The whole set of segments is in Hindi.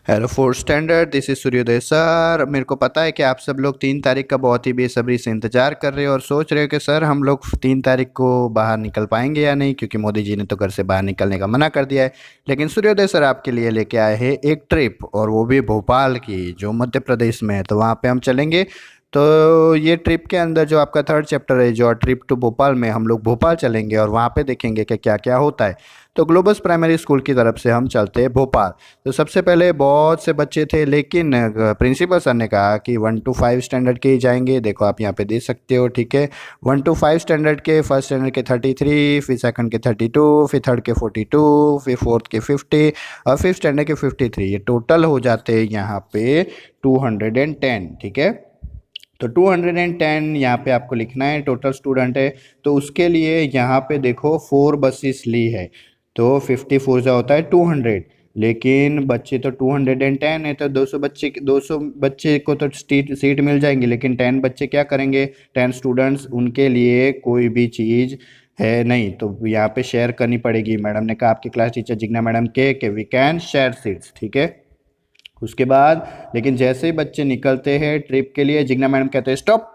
Hello fourth standard, this is सूर्योदय सर। मेरे को पता है कि आप सब लोग 3 तारीख का बहुत ही बेसब्री से इंतजार कर रहे हो और सोच रहे हो कि सर हम लोग 3 तारीख को बाहर निकल पाएंगे या नहीं, क्योंकि मोदी जी ने तो घर से बाहर निकलने का मना कर दिया है। लेकिन सूर्योदय सर आपके लिए लेके आए हैं एक ट्रिप, और वो भी भोपाल की, जो मध्य प्रदेश में है। तो वहाँ पे हम चलेंगे। तो ये ट्रिप के अंदर जो आपका थर्ड चैप्टर है, जो ट्रिप टू भोपाल में, हम लोग भोपाल चलेंगे और वहाँ पे देखेंगे कि क्या क्या होता है। तो ग्लोबस प्राइमरी स्कूल की तरफ से हम चलते हैं भोपाल। तो सबसे पहले बहुत से बच्चे थे, लेकिन प्रिंसिपल सर ने कहा कि 1 to 5 स्टैंडर्ड के ही जाएंगे। देखो आप यहाँ पे देख सकते हो, ठीक है। 1 to 5 स्टैंडर्ड के, फर्स्ट स्टैंडर्ड के 33, फिर सेकंड के 32, फिर थर्ड के 42, फिर फोर्थ के 50 और फिफ्थ स्टैंडर्ड के 53। ये टोटल हो जाते हैं यहाँ पे 210, ठीक है। तो 210 यहाँ पे आपको लिखना है, टोटल स्टूडेंट है। तो उसके लिए यहाँ पे देखो 4 बसेस ली है। तो 54 जो होता है 200, लेकिन बच्चे तो 210 है, तो 200 बच्चे को तो सीट सीट मिल जाएंगी। लेकिन 10 बच्चे क्या करेंगे, 10 स्टूडेंट्स, उनके लिए कोई भी चीज़ है नहीं। तो यहाँ पे शेयर करनी पड़ेगी। मैडम ने कहा, आपकी क्लास टीचर जिग्ना मैडम के वी कैन शेयर सीट्स, ठीक है। उसके बाद लेकिन जैसे ही बच्चे निकलते हैं ट्रिप के लिए, जिग्ना मैडम कहते हैं स्टॉप।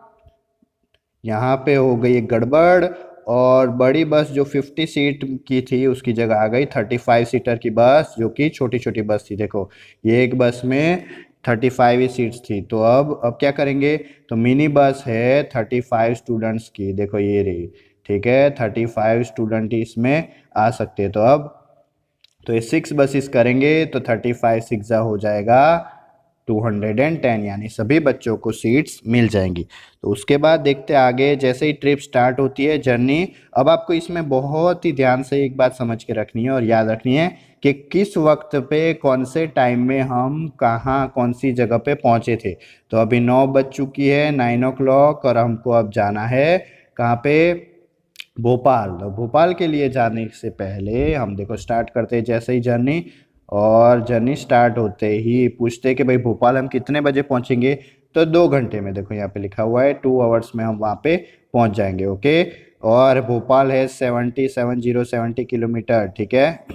यहाँ पे हो गई एक गड़बड़, और बड़ी बस जो 50 सीट की थी उसकी जगह आ गई 35 सीटर की बस, जो कि छोटी छोटी बस थी। देखो, ये एक बस में 35 ही सीट्स थी। तो अब क्या करेंगे, तो मिनी बस है 35 स्टूडेंट्स की, देखो ये रही, ठीक है। 35 स्टूडेंट इसमें आ सकते हैं। तो ये 6 बसेस करेंगे तो 35 6 हो जाएगा 210, यानी सभी बच्चों को सीट्स मिल जाएंगी। तो उसके बाद देखते आगे, जैसे ही ट्रिप स्टार्ट होती है, जर्नी। अब आपको इसमें बहुत ही ध्यान से एक बात समझ के रखनी है और याद रखनी है कि किस वक्त पे, कौन से टाइम में हम कहाँ, कौन सी जगह पे पहुंचे थे। तो अभी 9 बज चुकी है, 9 o'clock, और हमको अब जाना है कहाँ पे, भोपाल। तो भोपाल के लिए जाने से पहले हम देखो स्टार्ट करते हैं जैसे ही जर्नी। और जर्नी स्टार्ट होते ही पूछते हैं कि भाई भोपाल हम कितने बजे पहुंचेंगे। तो 2 घंटे में, देखो यहाँ पे लिखा हुआ है 2 आवर्स में हम वहाँ पे पहुंच जाएंगे, ओके। और भोपाल है 70 किलोमीटर, ठीक है।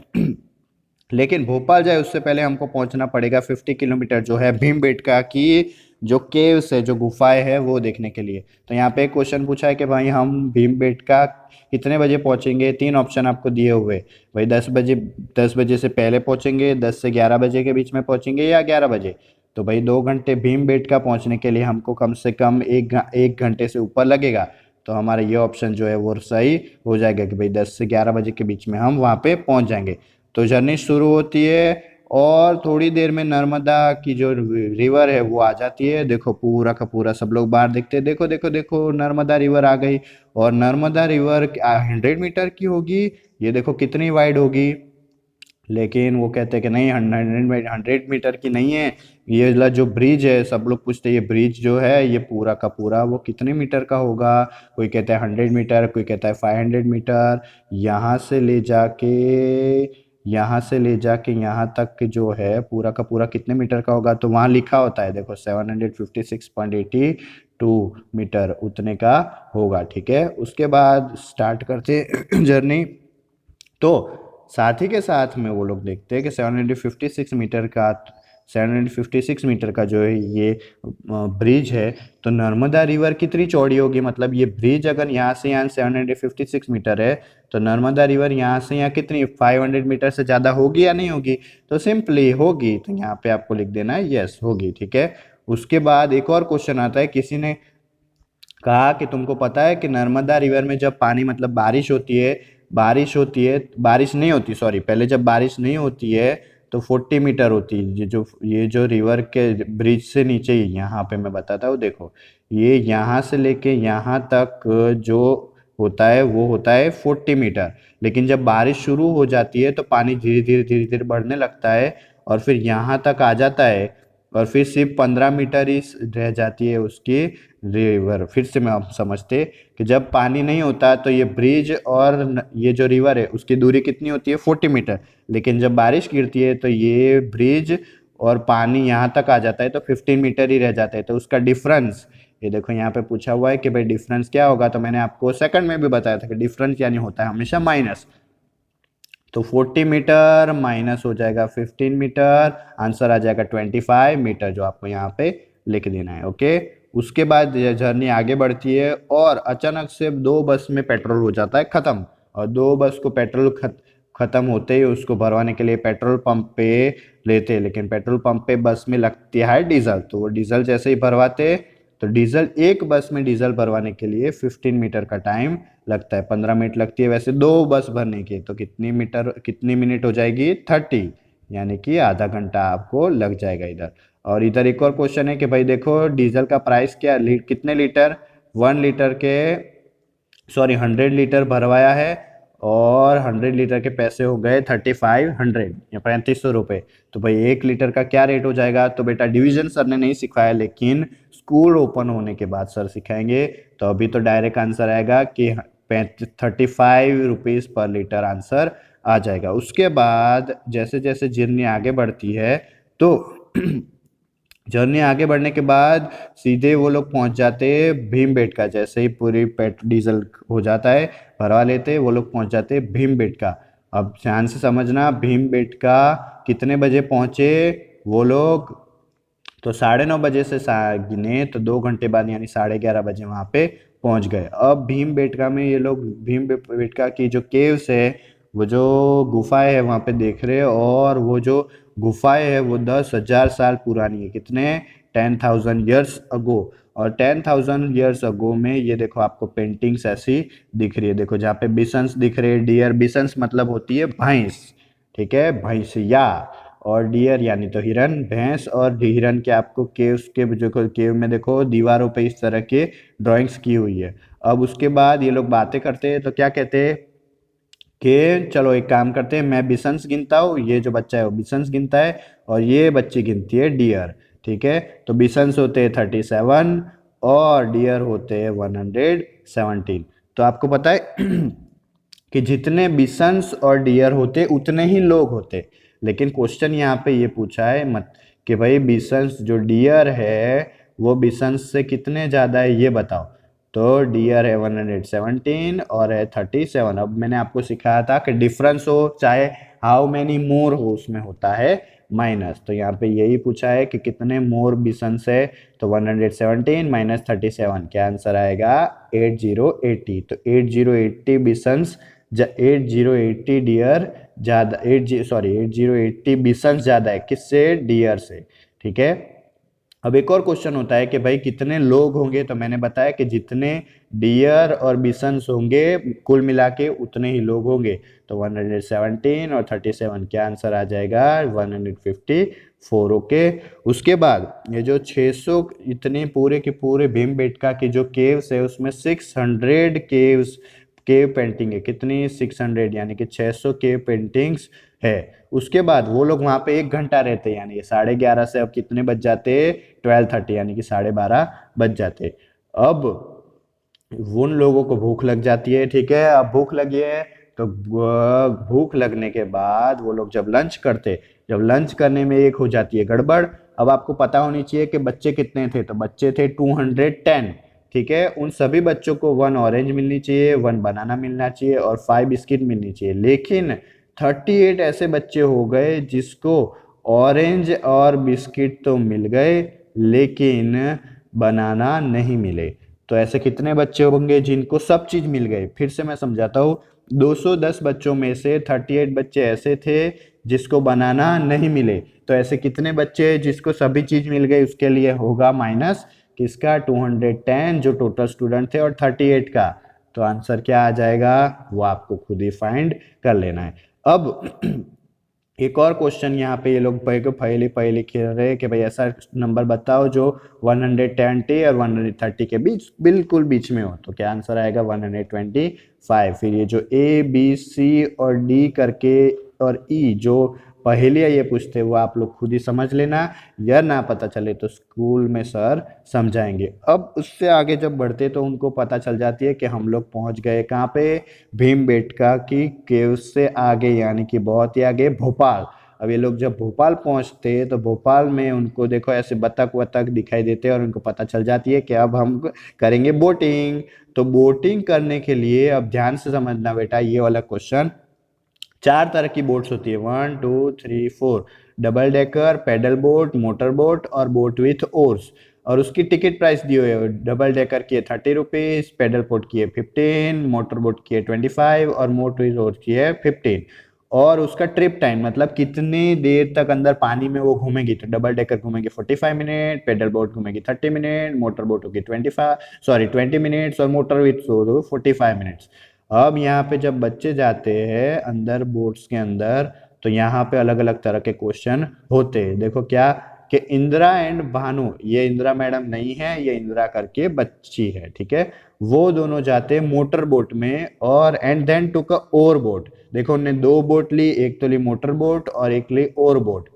लेकिन भोपाल जाए उससे पहले हमको पहुंचना पड़ेगा 50 किलोमीटर, जो है भीमबेटका की जो केव्स है, जो गुफाएं है, वो देखने के लिए। तो यहाँ पे एक क्वेश्चन पूछा है कि भाई हम भीमबेटका कितने बजे पहुंचेंगे। 3 ऑप्शन आपको दिए हुए, भाई 10 बजे, 10 बजे से पहले पहुंचेंगे, 10 से 11 बजे के बीच में पहुंचेंगे, या 11 बजे। तो भाई 2 घंटे भीमबेटका पहुंचने के लिए हमको कम से कम एक घंटे से ऊपर लगेगा। तो हमारा ये ऑप्शन जो है वो सही हो जाएगा कि भाई 10 से 11 बजे के बीच में हम वहाँ पे पहुँच जाएंगे। तो जर्नी शुरू होती है, और थोड़ी देर में नर्मदा की जो रिवर है वो आ जाती है। देखो पूरा का पूरा सब लोग बाहर देखते हैं, देखो देखो देखो नर्मदा रिवर आ गई। और नर्मदा रिवर 100 मीटर की होगी, ये देखो कितनी वाइड होगी। लेकिन वो कहते हैं कि नहीं, 100 मीटर की नहीं है। ये वाला जो ब्रिज है, सब लोग पूछते हैं ये ब्रिज जो है ये पूरा का पूरा वो कितने मीटर का होगा। कोई कहता है 100 मीटर, कोई कहता है 500 मीटर। यहाँ से ले जाके यहाँ से ले जाके यहाँ तक जो है पूरा का पूरा कितने मीटर का होगा। तो वहाँ लिखा होता है, देखो 756.82 मीटर उतने का होगा, ठीक है। उसके बाद स्टार्ट करते जर्नी। तो साथ ही के साथ में वो लोग देखते हैं कि 756 मीटर का जो है ये ब्रिज है। तो नर्मदा रिवर कितनी चौड़ी होगी, मतलब ये ब्रिज अगर यहाँ से यहाँ 756 मीटर है, तो नर्मदा रिवर यहाँ से यहाँ कितनी 500 मीटर से ज़्यादा होगी या नहीं होगी। तो सिंपली होगी, तो यहाँ पे आपको लिख देना है यस होगी, ठीक है। उसके बाद एक और क्वेश्चन आता है, किसी ने कहा कि तुमको पता है कि नर्मदा रिवर में जब पानी, मतलब बारिश नहीं होती, सॉरी, पहले जब बारिश नहीं होती है तो 40 मीटर होती है। ये जो रिवर के ब्रिज से नीचे ही, यहाँ पे मैं बताता हूँ, देखो ये यहाँ से लेके यहाँ तक जो होता है वो होता है 40 मीटर। लेकिन जब बारिश शुरू हो जाती है तो पानी धीरे धीरे धीरे धीरे बढ़ने लगता है, और फिर यहाँ तक आ जाता है, और फिर सिर्फ 15 मीटर ही रह जाती है उसकी रिवर। फिर से मैं आप समझते कि जब पानी नहीं होता तो ये ब्रिज और ये जो रिवर है उसकी दूरी कितनी होती है 40 मीटर। लेकिन जब बारिश गिरती है तो ये ब्रिज और पानी यहाँ तक आ जाता है तो 15 मीटर ही रह जाता है। तो उसका डिफरेंस, ये देखो यहाँ पे पूछा हुआ है कि भाई डिफरेंस क्या होगा। तो मैंने आपको सेकंड में भी बताया था कि डिफरेंस यानी होता है हमेशा माइनस। तो 40 मीटर माइनस हो जाएगा 15 मीटर, आंसर आ जाएगा 25 मीटर, जो आपको यहाँ पे लिख देना है। ओके, उसके बाद ये जर्नी आगे बढ़ती है और अचानक से दो बस में पेट्रोल हो जाता है खत्म। और दो बस को पेट्रोल खत्म होते ही उसको भरवाने के लिए पेट्रोल पंप पे लेते हैं, लेकिन पेट्रोल पंप पे बस में लगती है डीजल। तो वो डीजल जैसे ही भरवाते, तो डीजल एक बस में डीजल भरवाने के लिए 15 मीटर का टाइम लगता है, 15 मिनट लगती है वैसे दो बस भरने की। तो कितनी मिनट हो जाएगी 30, यानी कि आधा घंटा आपको लग जाएगा इधर। और इधर एक और क्वेश्चन है कि भाई देखो डीजल का प्राइस क्या, कितने लीटर, 1 लीटर के, सॉरी 100 लीटर भरवाया है और 100 लीटर के पैसे हो गए 3500 या 3500 रुपये। तो भाई 1 लीटर का क्या रेट हो जाएगा। तो बेटा डिवीजन सर ने नहीं सिखाया, लेकिन स्कूल ओपन होने के बाद सर सिखाएंगे। तो अभी तो डायरेक्ट आंसर आएगा कि 35 रुपीज़ पर लीटर आंसर आ जाएगा। उसके बाद जैसे जैसे जर्नी आगे बढ़ती है तो जर्नी आगे बढ़ने के बाद सीधे वो लोग पहुंच जाते हैं भीमबेटका। जैसे ही पूरी डीजल हो जाता है भरवा लेते, वो लोग पहुंच जाते हैं भीमबेटका। अब ध्यान से समझना, भीमबेटका कितने बजे पहुंचे वो लोग। तो 9:30 बजे से गिने तो 2 घंटे बाद यानी 11:30 बजे वहां पे पहुंच गए। अब भीमबेटका में ये लोग भीमबेटका की जो केव्स है, वो जो गुफाएं है वहां पे देख रहे हैं। और वो जो गुफाएं है वो 10,000 साल पुरानी है। कितने, 10,000 ईयर्स अगो। और 10,000 ईयर्स अगो में ये देखो आपको पेंटिंग्स ऐसी दिख रही है। देखो जहाँ पे बिसन्स दिख रहे हैं, डियर, बिसन्स मतलब होती है भैंस, ठीक है, भैंसिया। और डियर यानी तो हिरन, भैंस और हिरन के आपको केव्स के जो केव में देखो दीवारों पे इस तरह के ड्राइंग्स की हुई है। अब उसके बाद ये लोग बातें करते हैं तो क्या कहते हैं कि चलो एक काम करते हैं, मैं बिसन्स गिनता हूँ, ये जो बच्चा है वो बिसन्स गिनता है और ये बच्ची गिनती है डियर। ठीक है, तो बिसन्स होते हैं 37 और डियर होते हैं 117। तो आपको पता है कि जितने बिसन्स और डियर होते उतने ही लोग होते। लेकिन क्वेश्चन यहाँ पे ये पूछा है मत कि भाई बिसन्स जो डियर है वो बिसन्स से कितने ज़्यादा है ये बताओ। तो डियर है 117 और है 37। अब मैंने आपको सिखाया था कि डिफरेंस हो चाहे हाउ मैनी मोर हो, उसमें होता है माइनस। तो यहाँ पे यही पूछा है कि कितने मोर बिसन्स है। तो 117 माइनस 37 क्या आंसर आएगा, 8080। तो 8080 बिसन्स 8080 डियर ज़्यादा, 8080 बिसन्स ज़्यादा है किससे, डियर से। ठीक है, अब एक और क्वेश्चन होता है कि भाई कितने लोग होंगे। तो मैंने बताया कि जितने डियर और बिसन्स होंगे कुल मिला के उतने ही लोग होंगे। तो 117 और 37 क्या आंसर आ जाएगा, 154। ओके, उसके बाद ये जो 600 इतने पूरे के पूरे भीमबेटका की जो केव्स है उसमें 600 केव पेंटिंग है। कितनी, 600, यानी कि 600 केव पेंटिंग्स है। उसके बाद वो लोग वहां पे 1 घंटा रहते हैं, यानी 11:30 से अब कितने बज जाते, 12:30, यानी कि 12:30 बज जाते। अब उन लोगों को भूख लग जाती है। ठीक है, अब भूख लगी है तो भूख लगने के बाद वो लोग जब लंच करने में एक हो जाती है गड़बड़। अब आपको पता होनी चाहिए कि बच्चे कितने थे। तो बच्चे थे 210। ठीक है, उन सभी बच्चों को 1 ऑरेंज मिलनी चाहिए, 1 बनाना मिलना चाहिए और 5 बिस्किट मिलनी चाहिए। लेकिन 38 ऐसे बच्चे हो गए जिसको ऑरेंज और बिस्किट तो मिल गए लेकिन बनाना नहीं मिले। तो ऐसे कितने बच्चे होंगे जिनको सब चीज मिल गए। फिर से मैं समझाता हूँ, 210 बच्चों में से 38 बच्चे ऐसे थे जिसको बनाना नहीं मिले। तो ऐसे कितने बच्चे जिसको सभी चीज मिल गई, उसके लिए होगा माइनस किसका, 210 जो टोटल स्टूडेंट थे और 38 का। तो आंसर क्या आ जाएगा वो आपको खुद ही फाइंड कर लेना है। अब एक और क्वेश्चन यहाँ पे ये लोग पहले पहले खेल रहे हैं कि भाई ऐसा नंबर बताओ जो 120 और 130 के बीच बिल्कुल बीच में हो। तो क्या आंसर आएगा, 125। फिर ये जो ए बी सी और डी करके और ई जो पहेलियाँ ये पूछते वो आप लोग खुद ही समझ लेना, या ना पता चले तो स्कूल में सर समझाएंगे। अब उससे आगे जब बढ़ते तो उनको पता चल जाती है कि हम लोग पहुंच गए कहाँ पे, भीमबेटका की केव से आगे, यानी कि बहुत ही आगे, भोपाल। अब ये लोग जब भोपाल पहुंचते तो भोपाल में उनको देखो ऐसे बतख वतख दिखाई देते हैं और उनको पता चल जाती है कि अब हम करेंगे बोटिंग। तो बोटिंग करने के लिए अब ध्यान से समझना बेटा ये वाला क्वेश्चन चार तरह की बोट्स होती है, 1 2 3 4। Double decker, pedal boat, motor boat और बोट विथ ओर्स। और उसकी टिकट प्राइस दी हुई है, डबल डेकर की है 30 रुपीज, पेडल बोट की है 15, मोटर बोट की है 25 और मोटर विथ ओर्स की है 15। और उसका ट्रिप टाइम मतलब कितनी देर तक अंदर पानी में वो घूमेगी, तो डबल डेकर घूमेगी 45 मिनट, पेडल बोट घूमेगी 30 मिनट, मोटर बोट होगी 20 मिनट्स और मोटर विथ ओर्स 45 मिनट्स। अब यहाँ पे जब बच्चे जाते हैं अंदर बोट्स के अंदर, तो यहाँ पे अलग अलग तरह के क्वेश्चन होते हैं। देखो क्या कि इंदिरा एंड भानु, ये इंदिरा मैडम नहीं है, ये इंदिरा करके बच्ची है, ठीक है। वो दोनों जाते हैं मोटर बोट में और and then took a oar boat. देखो उन्होंने दो बोट ली, एक तो ली मोटर बोट और एक ली ओर बोट।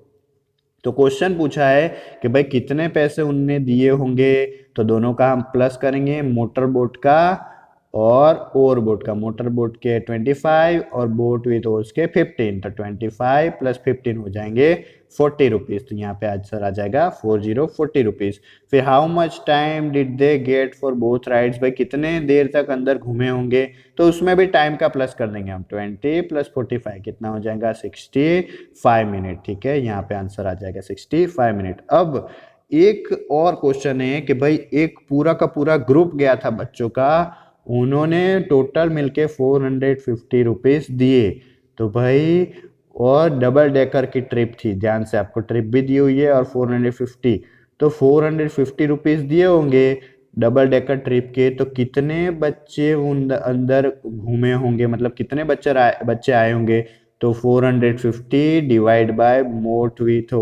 तो क्वेश्चन पूछा है कि भाई कितने पैसे उनने दिए होंगे, तो दोनों का हम प्लस करेंगे, मोटर बोट का और ओवर बोट का। मोटर बोट के 25 और बोट विथ ओर्स के 15, तो 25 प्लस 15 हो जाएंगे 40 रुपीज। तो यहाँ पे आंसर आ जाएगा 40 फिर how much time did they get for both rides, भाई कितने देर तक अंदर घूमे होंगे, तो उसमें भी टाइम का प्लस कर देंगे हम, 20 प्लस 45 कितना हो जाएगा 65 मिनट, ठीक है। यहाँ पे आंसर आ जाएगा 65 मिनट। अब एक और क्वेश्चन है कि भाई एक पूरा का पूरा ग्रुप गया था बच्चों का, उन्होंने टोटल मिलके 450 रुपीज दिए, तो भाई और डबल डेकर की ट्रिप थी, ध्यान से आपको ट्रिप भी दी हुई है और 450, तो 450 रुपीज दिए होंगे डबल डेकर ट्रिप के, तो कितने बच्चे उन अंदर घूमे होंगे, मतलब कितने बच्चे आए होंगे, तो 450 डिवाइड बाय मोट विथ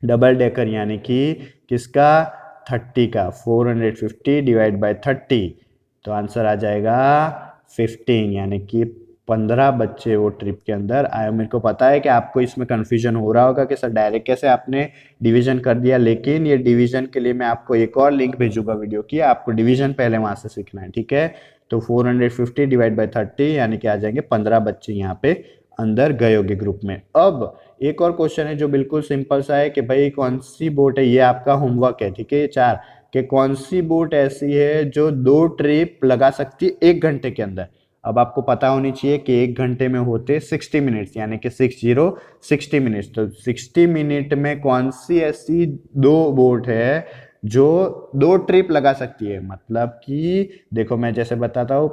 डबल डेकर यानी कि किसका 30 का, 450 डिवाइड बाय 30, तो आंसर आ जाएगा 15, यानी कि 15 बच्चे वो ट्रिप के अंदर आए। मेरे को पता है कि आपको इसमें कंफ्यूजन हो रहा होगा कि सर डायरेक्ट कैसे आपने डिवीजन कर दिया, लेकिन ये डिवीजन के लिए मैं आपको एक और लिंक भेजूंगा वीडियो की, आपको डिवीजन पहले वहां से सीखना है, ठीक है। तो 450 डिवाइड बाई 30 यानी कि आ जाएंगे 15 बच्चे यहाँ पे अंदर गए होंगे ग्रुप में। अब एक और क्वेश्चन है जो बिल्कुल सिंपल सा है कि भाई कौन सी बोट है, ये आपका होमवर्क है, ठीक है, ये चार, कि कौन सी बोट ऐसी है जो 2 ट्रिप लगा सकती है 1 घंटे के अंदर। अब आपको पता होनी चाहिए कि 1 घंटे में होते 60 मिनट्स, यानी कि 60 मिनट्स, तो 60 मिनट में कौन सी ऐसी 2 बोट है जो 2 ट्रिप लगा सकती है। मतलब कि देखो मैं जैसे बताता हूँ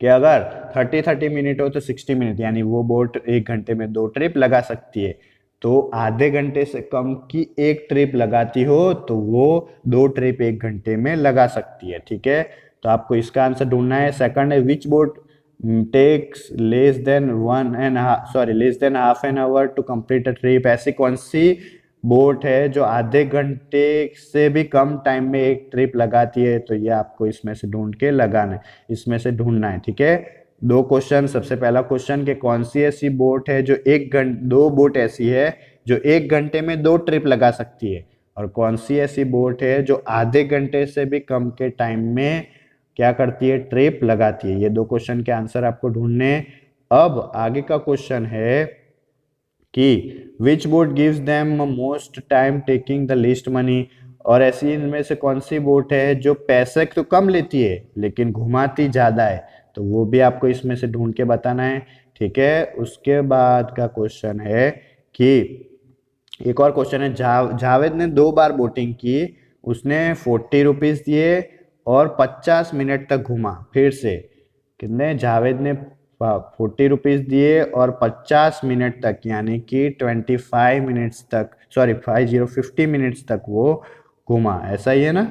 कि अगर 30 मिनट हो तो 60 मिनट, यानी वो बोट 1 घंटे में 2 ट्रिप लगा सकती है। तो आधे घंटे से कम की 1 ट्रिप लगाती हो तो वो 2 ट्रिप 1 घंटे में लगा सकती है, ठीक है। तो आपको इसका आंसर ढूंढना है। सेकंड है which boat takes less than half an hour to complete a trip, ऐसी कौन सी बोट है जो आधे घंटे से भी कम टाइम में एक ट्रिप लगाती है, तो ये आपको इसमें से ढूंढ के लगाना है, इसमें से ढूंढना है, ठीक है। 2 क्वेश्चन, सबसे पहला क्वेश्चन कि कौन सी ऐसी बोट है जो 2 बोट ऐसी है जो 1 घंटे में 2 ट्रिप लगा सकती है, और कौन सी ऐसी बोट है जो आधे घंटे से भी कम के टाइम में क्या करती है, ट्रिप लगाती है। ये 2 क्वेश्चन के आंसर आपको ढूंढने। अब आगे का क्वेश्चन है कि which boat gives them most time taking the least money, और ऐसी इनमें से कौन सी बोट है जो पैसे तो कम लेती है लेकिन घुमाती ज्यादा है, तो वो भी आपको इसमें से ढूंढ के बताना है, ठीक है। उसके बाद का क्वेश्चन है कि एक और क्वेश्चन है, जावेद ने 2 बार बोटिंग की, उसने 40 रुपीज दिए और 50 मिनट तक घूमा, फिर से कितने, जावेद ने 40 रुपीज दिए और 50 मिनट तक, यानी कि 25 मिनट्स तक, सॉरी 50 मिनट्स तक वो घूमा, ऐसा ही है ना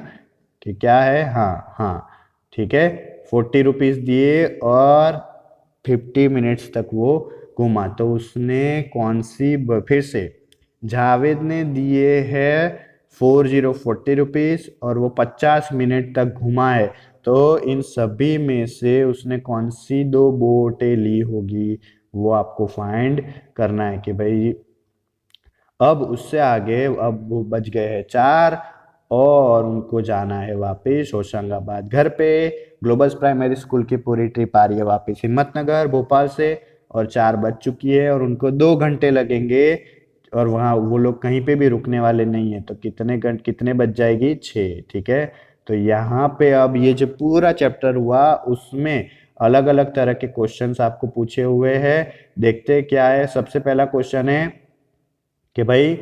कि क्या है, हाँ हाँ, ठीक है। 40 रुपीज दिए और 50 मिनट्स तक वो घूमा, तो उसने कौन सी फिर से जावेद ने दिए है 40 और वो 50 मिनट तक घुमा है, तो इन सभी में से उसने कौन सी 2 बोटें ली होगी, वो आपको फाइंड करना है कि भाई। अब उससे आगे अब वो बच गए हैं 4 और उनको जाना है वापस होशंगाबाद घर पे। ग्लोबल प्राइमरी स्कूल की पूरी ट्रिप आ रही है वापस हिम्मतनगर भोपाल से, और 4 बज चुकी है और उनको 2 घंटे लगेंगे, और वहाँ वो लोग कहीं पे भी रुकने वाले नहीं है, तो कितने बज जाएगी 6, ठीक है। तो यहाँ पे अब ये जो पूरा चैप्टर हुआ उसमें अलग अलग तरह के क्वेश्चंस आपको पूछे हुए हैं। देखते हैं क्या है। सबसे पहला क्वेश्चन है कि भाई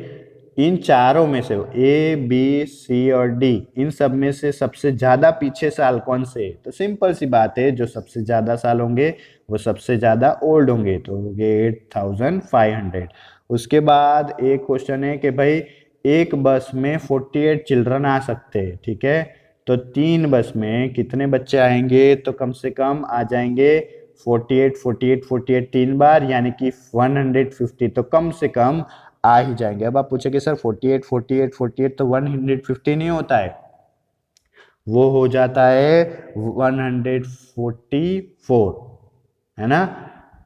इन चारों में से ए बी सी और डी, इन सब में से सबसे ज्यादा पीछे साल कौन से है? तो सिंपल सी बात है, जो सबसे ज्यादा साल होंगे वो सबसे ज्यादा ओल्ड होंगे, तो हो गए 8500। उसके बाद एक क्वेश्चन है कि भाई एक बस में 48 चिल्ड्रन आ सकते हैं, ठीक है, तो 3 बस में कितने बच्चे आएंगे? तो कम से कम आ जाएंगे 48 48 48 3 बार, यानी कि 150, तो कम से कम आ ही जाएंगे। अब आप पूछे कि सर 48 48 48 तो 150 नहीं होता है, वो हो जाता है 144, है ना।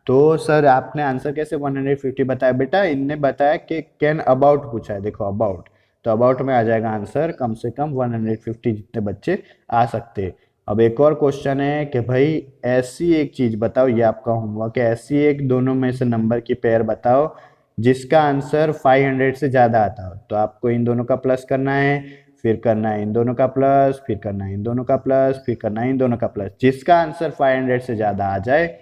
तो सर आपने आंसर कैसे 150 बताया? बेटा इनने बताया कि कैन अबाउट पूछा है, देखो अबाउट, तो अबाउट में आ जाएगा आंसर कम से कम 150 जितने बच्चे आ सकते हैं। अब एक और क्वेश्चन है कि भाई ऐसी एक चीज बताओ, ये आपका होमवर्क है, ऐसी एक दोनों में से नंबर की पेयर बताओ जिसका आंसर 500 से ज्यादा आता हो। तो आपको इन दोनों का प्लस करना है, फिर करना है इन दोनों का प्लस, फिर करना है इन दोनों का प्लस, फिर करना है इन दोनों का प्लस। जिसका आंसर 500 से ज्यादा आ जाए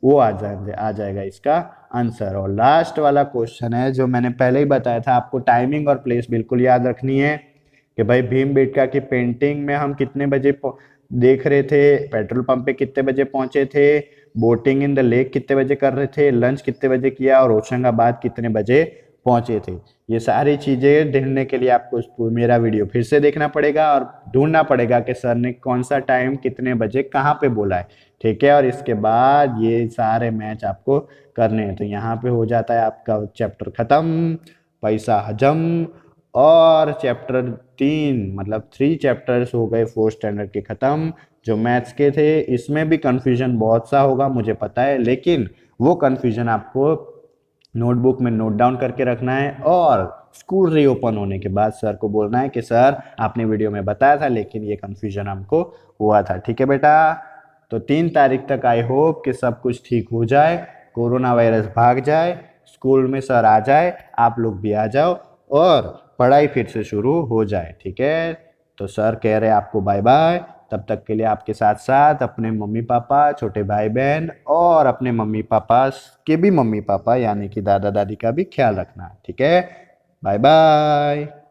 वो आ जाएगा इसका आंसर। और लास्ट वाला क्वेश्चन है जो मैंने पहले ही बताया था, आपको टाइमिंग और प्लेस बिल्कुल याद रखनी है कि भाई भीमबेटका की पेंटिंग में हम कितने बजे देख रहे थे, पेट्रोल पंप पे कितने बजे पहुंचे थे, बोटिंग इन द लेक कितने बजे कर रहे थे, लंच कितने बजे किया, और होशंगाबाद कितने बजे पहुंचे थे। ये सारी चीजें ढूंढने के लिए आपको मेरा वीडियो फिर से देखना पड़ेगा और ढूंढना पड़ेगा कि सर ने कौन सा टाइम कितने बजे कहाँ पे बोला है, ठीक है। और इसके बाद ये सारे मैच आपको करने हैं। तो यहाँ पे हो जाता है आपका चैप्टर खत्म, पैसा हजम, और चैप्टर 3 मतलब 3 चैप्टर्स हो गए 4th स्टैंडर्ड के खत्म। जो मैथ्स के थे इसमें भी कंफ्यूजन बहुत सा होगा मुझे पता है, लेकिन वो कंफ्यूजन आपको नोटबुक में नोट डाउन करके रखना है, और स्कूल रीओपन होने के बाद सर को बोलना है कि सर आपने वीडियो में बताया था लेकिन ये कंफ्यूजन हमको हुआ था, ठीक है बेटा। तो 3 तारीख तक आई होप कि सब कुछ ठीक हो जाए, कोरोना वायरस भाग जाए, स्कूल में सर आ जाए, आप लोग भी आ जाओ, और पढ़ाई फिर से शुरू हो जाए, ठीक है। तो सर कह रहे हैं आपको बाय बाय। तब तक के लिए आपके साथ साथ अपने मम्मी पापा, छोटे भाई बहन, और अपने मम्मी पापा के भी मम्मी पापा यानी कि दादा दादी का भी ख्याल रखना, ठीक है। Bye bye.